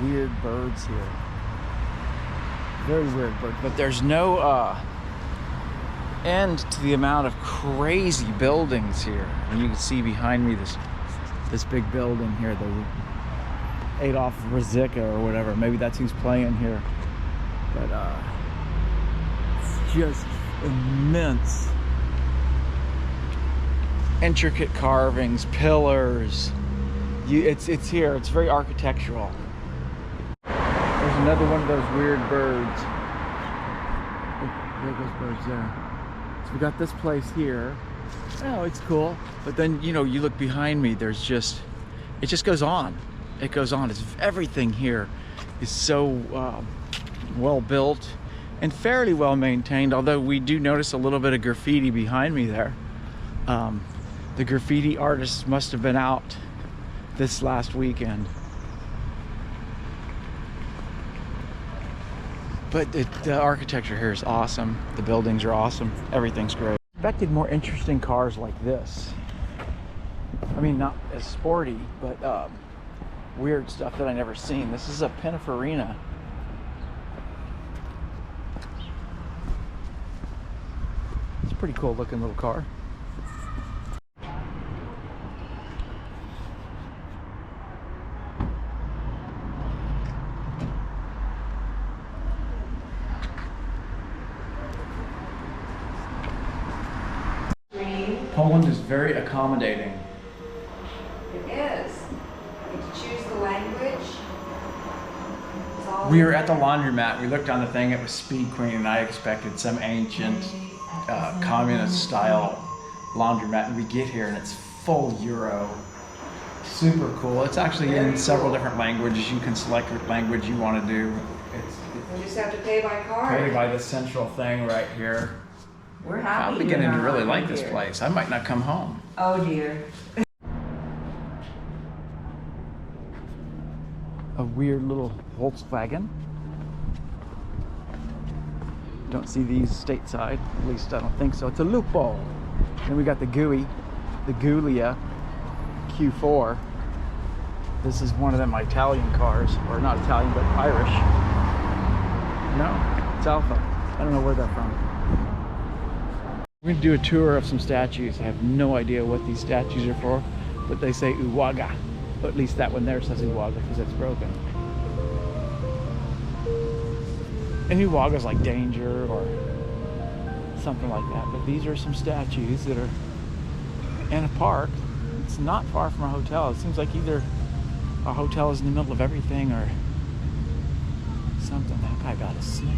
weird birds here. Very weird birds, but there's no end to the amount of crazy buildings here. And you can see behind me this big building here, the Adolf Ruzicka or whatever. Maybe that's who's playing here. But it's just immense. Intricate carvings, pillars. It's here. It's very architectural. There's another one of those weird birds. There goes birds there. So we got this place here. Oh, it's cool. But then, you know, you look behind me, it just goes on. It goes on. Everything here is so well built and fairly well maintained, although we do notice a little bit of graffiti behind me there. The graffiti artists must have been out this last weekend. But the architecture here is awesome. The buildings are awesome. Everything's great. I expected more interesting cars like this. I mean, not as sporty, but weird stuff that I never seen. This is a Pininfarina. It's a pretty cool looking little car. Poland is very accommodating. It is. You get to choose the language. We were at the laundromat. We looked on the thing. It was Speed Queen, and I expected some ancient communist-style laundromat. And we get here, and it's full Euro. Super cool. It's actually in several different languages. You can select what language you want to do. You just have to pay by card. Pay by the central thing right here. We're happy. I'm beginning to really like this place. I might not come home. Oh dear. A weird little Volkswagen. Don't see these stateside, at least I don't think so. It's a Lupo. Then we got the GUI, the Giulia Q4. This is one of them Italian cars, or not Italian, but Irish. No, it's Alpha. I don't know where they're from. We're gonna do a tour of some statues. I have no idea what these statues are for, but they say Uwaga. But at least that one there says Uwaga because it's broken. And Uwaga's like danger or something like that. But these are some statues that are in a park. It's not far from our hotel. It seems like either our hotel is in the middle of everything or something. That guy got a snake.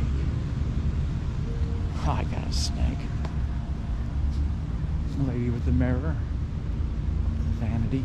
Oh, I got a snake. Lady with the mirror. Vanity.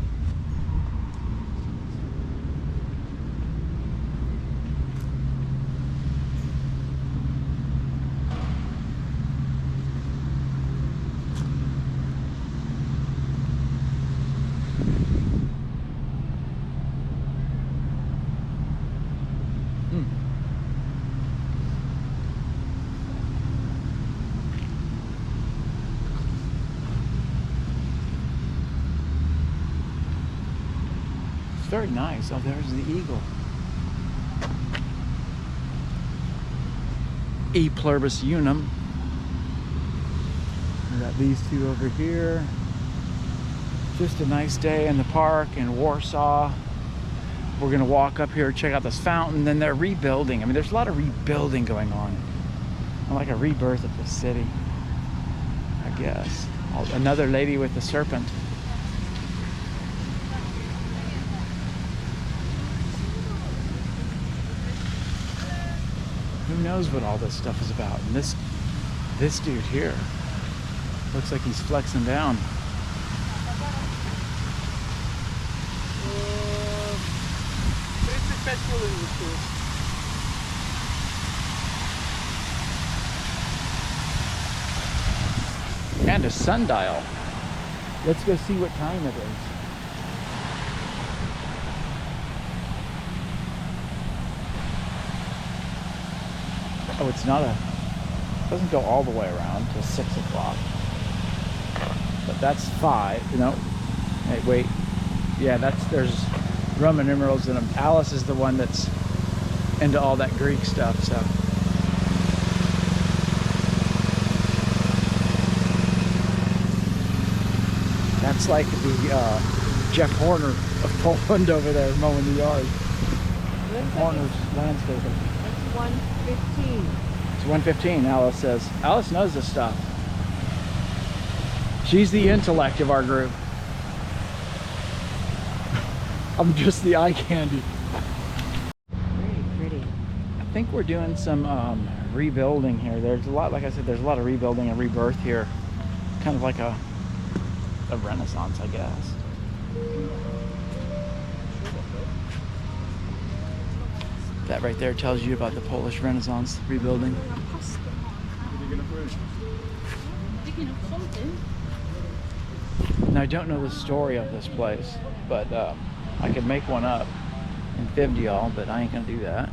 Very nice. Oh, there's the eagle. E pluribus unum. We got these two over here. Just a nice day in the park in Warsaw. We're gonna walk up here, check out this fountain. Then they're rebuilding. I mean, there's a lot of rebuilding going on. Like a rebirth of the city, I guess. Another lady with the serpent. Who knows what all this stuff is about? And this dude here looks like he's flexing down. And a sundial. Let's go see what time it is. Oh, it's not it doesn't go all the way around to 6 o'clock. But that's 5, you know. Hey, wait. Yeah, there's Roman numerals in them. Alice is the one that's into all that Greek stuff. So that's like the Jeff Horner of Poland over there mowing the yard. Horner's landscaping. It's 1:15. It's 1:15, Alice says. Alice knows this stuff. She's the intellect of our group. I'm just the eye candy. Very pretty. I think we're doing some rebuilding here. There's a lot, like I said, there's a lot of rebuilding and rebirth here. Kind of like a renaissance, I guess. That right there tells you about the Polish Renaissance rebuilding. Now I don't know the story of this place, but I could make one up and fib to y'all, but I ain't gonna do that.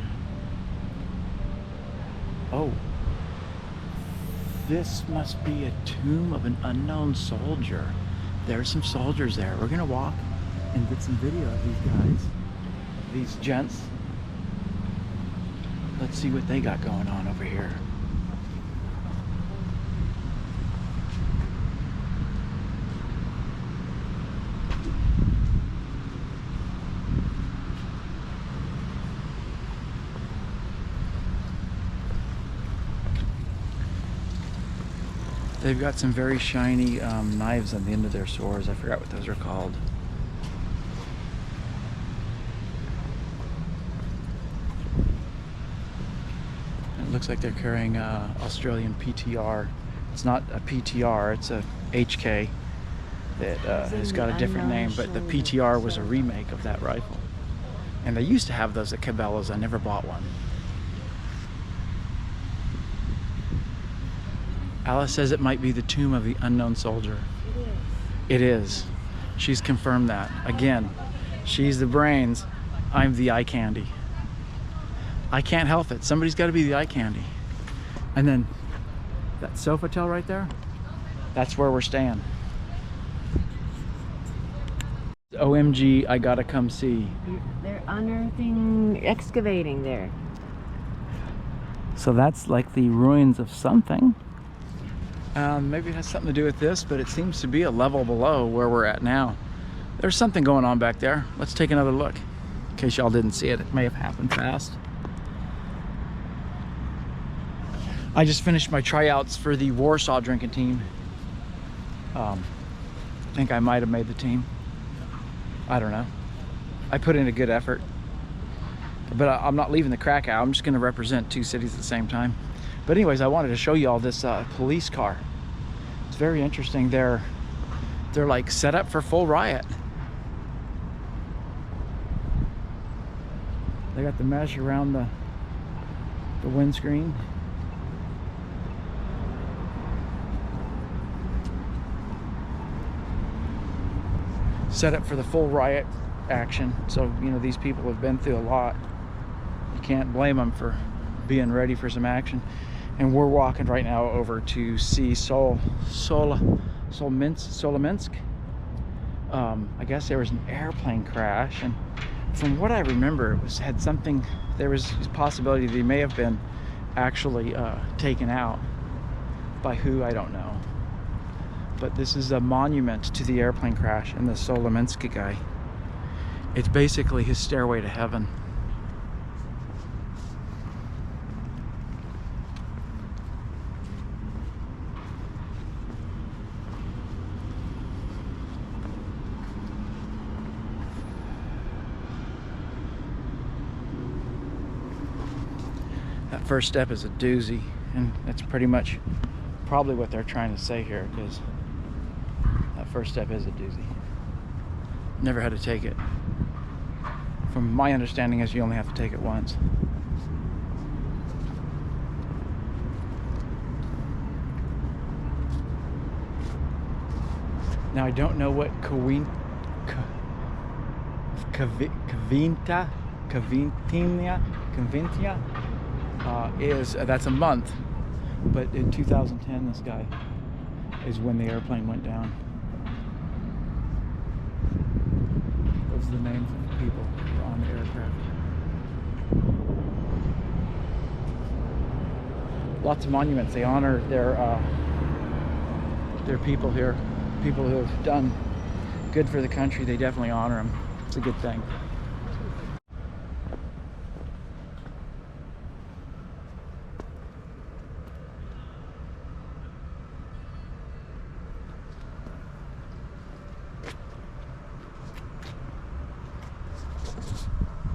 Oh, this must be a tomb of an unknown soldier. There's some soldiers there. We're gonna walk and get some video of these guys, these gents. Let's see what they got going on over here. They've got some very shiny knives on the end of their swords. I forgot what those are called. It looks like they're carrying Australian PTR. It's not a PTR, it's a HK that has got a different name, but the PTR was a remake of that rifle. And they used to have those at Cabela's. I never bought one. Alice says it might be the tomb of the unknown soldier. It is. She's confirmed that. Again, she's the brains. I'm the eye candy. I can't help it. Somebody's got to be the eye candy. And then that Sofitel right there, that's where we're staying. OMG, I gotta come see. They're unearthing, excavating there. So that's like the ruins of something. Maybe it has something to do with this, but it seems to be a level below where we're at now. There's something going on back there. Let's take another look. In case y'all didn't see it, it may have happened fast. I just finished my tryouts for the Warsaw drinking team. I think I might have made the team. I don't know. I put in a good effort. But I'm not leaving the Krakow. I'm just going to represent two cities at the same time. But anyways, I wanted to show you all this police car. It's very interesting. They're like set up for full riot. They got the mesh around the windscreen. Set up for the full riot action. So, you know, these people have been through a lot. You can't blame them for being ready for some action. And we're walking right now over to see Solominsk. I guess there was an airplane crash, and from what I remember, it had something. There was a possibility they may have been actually taken out by who, I don't know. But this is a monument to the airplane crash and the Solominsk guy. It's basically his stairway to heaven. That first step is a doozy, and that's pretty much probably what they're trying to say here, because that first step is a doozy. Never had to take it. From my understanding is you only have to take it once. Now I don't know what Cavintia is. That's a month, but in 2010 this guy is when the airplane went down. Those are the names of the people who were on the aircraft. lots of monuments. They honor their people here, people who have done good for the country. They definitely honor them. It's a good thing.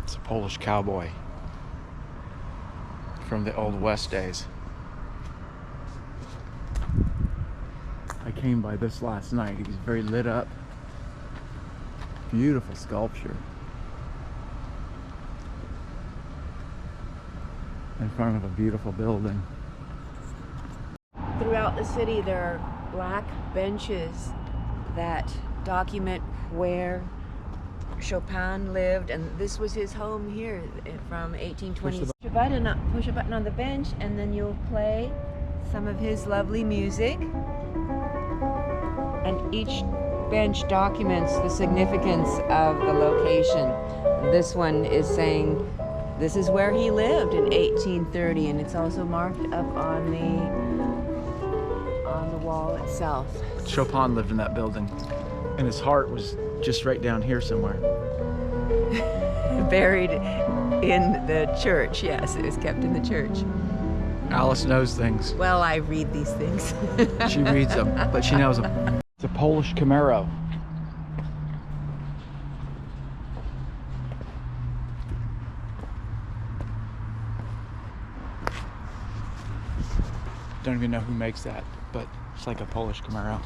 It's a Polish cowboy from the Old West days. I came by this last night. He was very lit up. Beautiful sculpture. In front of a beautiful building. Throughout the city, there are black benches that document where Chopin lived, and this was his home here from 1820s. Push a button on the bench, and then you'll play some of his lovely music. And each bench documents the significance of the location. This one is saying this is where he lived in 1830, and it's also marked up on the wall itself. Chopin lived in that building, and his heart was just right down here somewhere. Buried in the church. Yes, it was kept in the church. Alice knows things. Well, I read these things. She reads them, but she knows them. It's a Polish Camaro. Don't even know who makes that, but it's like a Polish Camaro.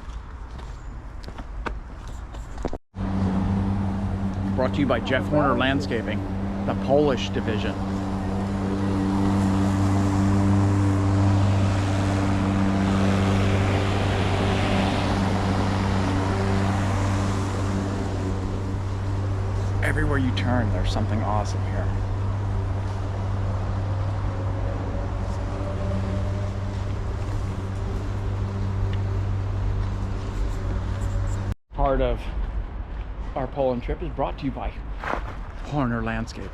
Brought to you by Jeff Horner Landscaping, the Polish division. Everywhere you turn, there's something awesome here. Part of our Poland trip is brought to you by Horner Landscaping.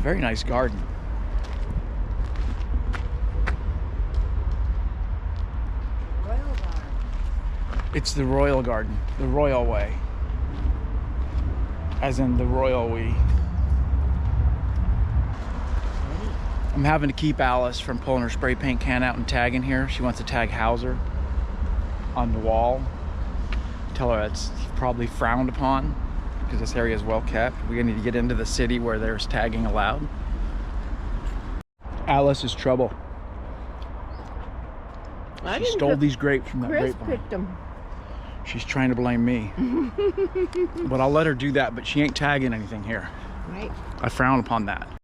Very nice garden. Royal Garden. It's the Royal Garden, the Royal way. As in the royal we. I'm having to keep Alice from pulling her spray paint can out and tagging here. She wants to tag Hauser on the wall. Tell her it's probably frowned upon because this area is well kept. We need to get into the city where there's tagging allowed. Alice is trouble. She stole these grapes from that grapevine. Chris picked them. She's trying to blame me. But I'll let her do that, but she ain't tagging anything here. Right. I frown upon that.